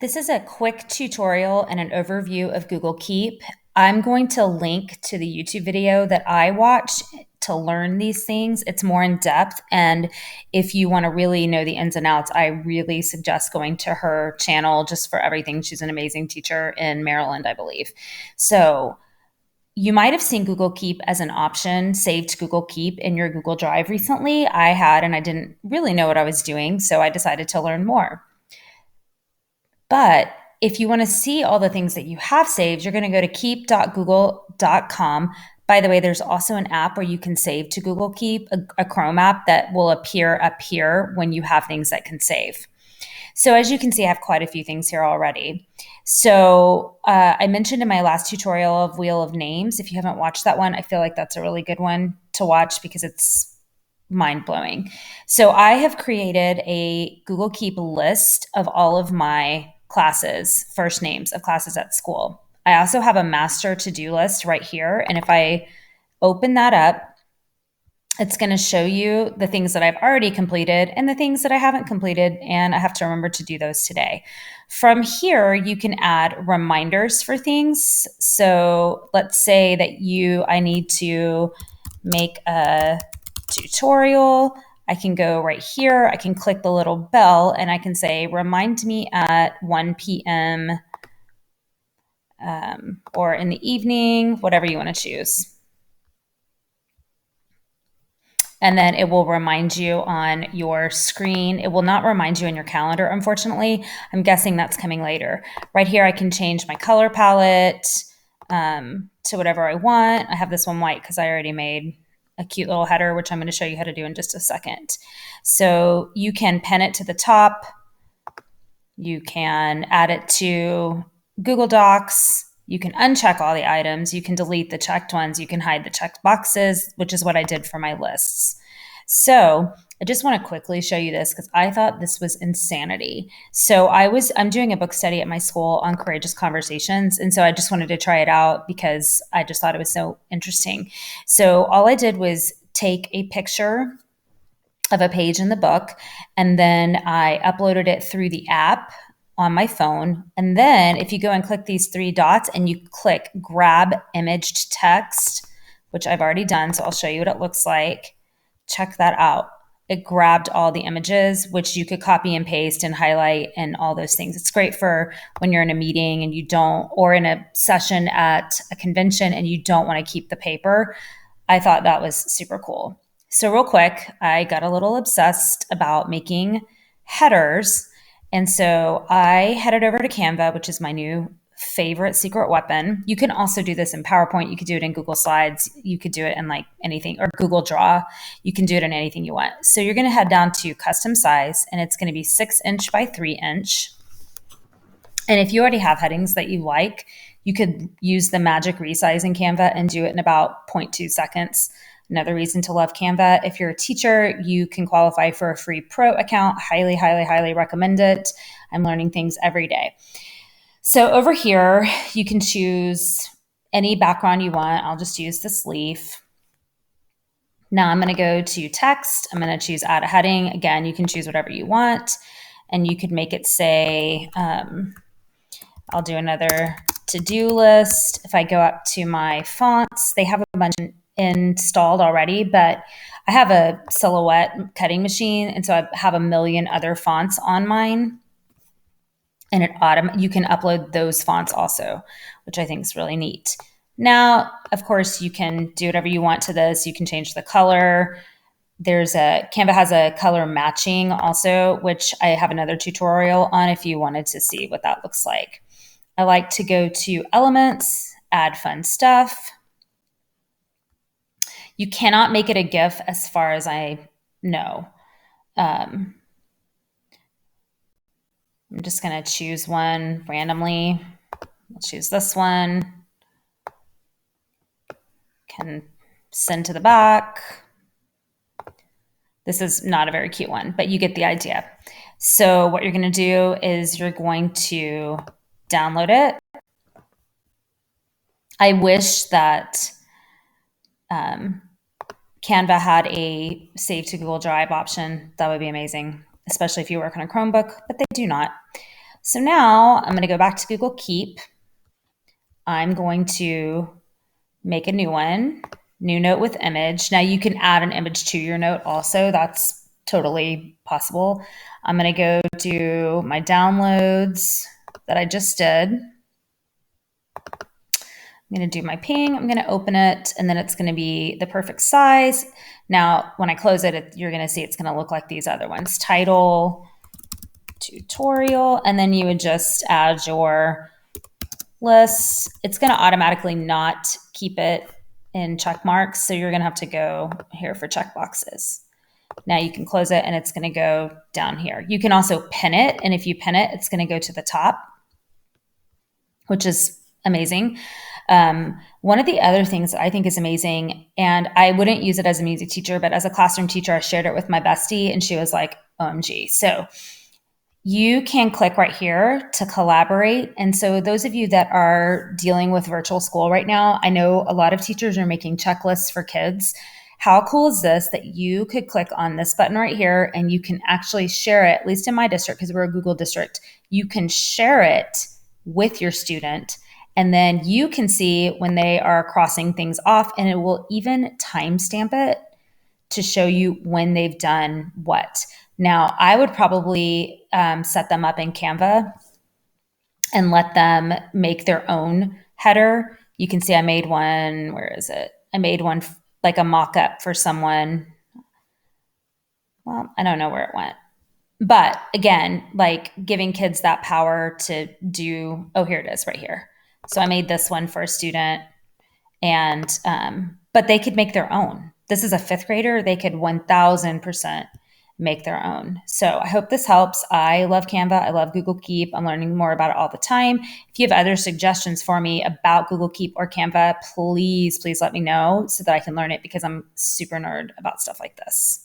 This is a quick tutorial and an overview of Google Keep. I'm going to link to the YouTube video that I watched to learn these things. It's more in depth. And if you want to really know the ins and outs, I really suggest going to her channel just for everything. She's an amazing teacher in Maryland, I believe. So you might have seen Google Keep as an option, saved to Google Keep in your Google Drive recently. I had, and I didn't really know what I was doing. So I decided to learn more. But if you want to see all the things that you have saved, you're going to go to keep.google.com. By the way, there's also an app where you can save to Google Keep, a Chrome app that will appear up here when you have things that can save. So as you can see, I have quite a few things here already. So I mentioned in my last tutorial of Wheel of Names. If you haven't watched that one, I feel like that's a really good one to watch because it's mind-blowing. So I have created a Google Keep list of all of my classes, first names of classes at school. I also have a master to-do list right here. And if I open that up, it's going to show you the things that I've already completed and the things that I haven't completed, and I have to remember to do those today. From here, you can add reminders for things. So let's say that I need to make a tutorial. I can go right here. I can click the little bell and I can say, remind me at 1 p.m. Or in the evening, whatever you want to choose. And then it will remind you on your screen. It will not remind you in your calendar, unfortunately. I'm guessing that's coming later. Right here, I can change my color palette to whatever I want. I have this one white because I already made a cute little header, which I'm going to show you how to do in just a second. So you can pin it to the top. You can add it to Google Docs. You can uncheck all the items. You can delete the checked ones. You can hide the checked boxes, which is what I did for my lists. So I just want to quickly show you this because I thought this was insanity. So I'm doing a book study at my school on courageous conversations. And so I just wanted to try it out because I just thought it was so interesting. So all I did was take a picture of a page in the book, and then I uploaded it through the app on my phone. And then if you go and click these three dots and you click grab imaged text, which I've already done, so I'll show you what it looks like. Check that out. It grabbed all the images, which you could copy and paste and highlight and all those things. It's great for when you're in a meeting and you don't, or in a session at a convention and you don't want to keep the paper. I thought that was super cool. So real quick, I got a little obsessed about making headers. And so I headed over to Canva, which is my new favorite secret weapon. You can also do this in PowerPoint. You could do it in Google Slides. You could do it in like anything, or Google Draw. You can do it in anything you want. So you're going to head down to custom size, and it's going to be 6" by 3". And if you already have headings that you like, you could use the magic resize in Canva and do it in about 0.2 seconds. Another reason to love Canva, if you're a teacher, you can qualify for a free pro account. Highly, highly, highly recommend it. I'm learning things every day. So over here, you can choose any background you want. I'll just use this leaf. Now I'm going to go to text. I'm going to choose add a heading. Again, you can choose whatever you want. And you could make it say, I'll do another to-do list. If I go up to my fonts, they have a bunch installed already, but I have a Silhouette cutting machine, and so I have a million other fonts on mine. And you can upload those fonts also, which I think is really neat. Now, of course, you can do whatever you want to this. You can change the color. Canva has a color matching also, which I have another tutorial on if you wanted to see what that looks like. I like to go to elements, add fun stuff. You cannot make it a GIF as far as I know. I'm just going to choose one randomly. I'll choose this one. Can send to the back. This is not a very cute one, but you get the idea. So what you're going to do is you're going to download it. I wish that Canva had a save to Google Drive option. That would be amazing, especially if you work on a Chromebook, but they do not. So now I'm going to go back to Google Keep. I'm going to make a new one, new note with image. Now you can add an image to your note also. That's totally possible. I'm going to go to my downloads that I just did. I'm going to do my ping. I'm going to open it, and then it's going to be the perfect size. Now, when I close it, you're going to see it's going to look like these other ones. Title, tutorial, and then you would just add your lists. It's going to automatically not keep it in check marks, so you're going to have to go here for check boxes. Now you can close it, and it's going to go down here. You can also pin it, and if you pin it, it's going to go to the top, which is amazing. One of the other things I think is amazing, and I wouldn't use it as a music teacher, but as a classroom teacher, I shared it with my bestie, and she was like, OMG. So you can click right here to collaborate. And so those of you that are dealing with virtual school right now, I know a lot of teachers are making checklists for kids. How cool is this that you could click on this button right here and you can actually share it, at least in my district, because we're a Google district, you can share it with your student. And then you can see when they are crossing things off, and it will even timestamp it to show you when they've done what. Now, I would probably set them up in Canva and let them make their own header. You can see I made one. Where is it? I made one like a mock-up for someone. Well, I don't know where it went. But again, like giving kids that power to do, oh, here it is right here. So I made this one for a student, and but they could make their own. This is a fifth grader. They could 1000% make their own. So I hope this helps. I love Canva. I love Google Keep. I'm learning more about it all the time. If you have other suggestions for me about Google Keep or Canva, please let me know so that I can learn it, because I'm super nerd about stuff like this.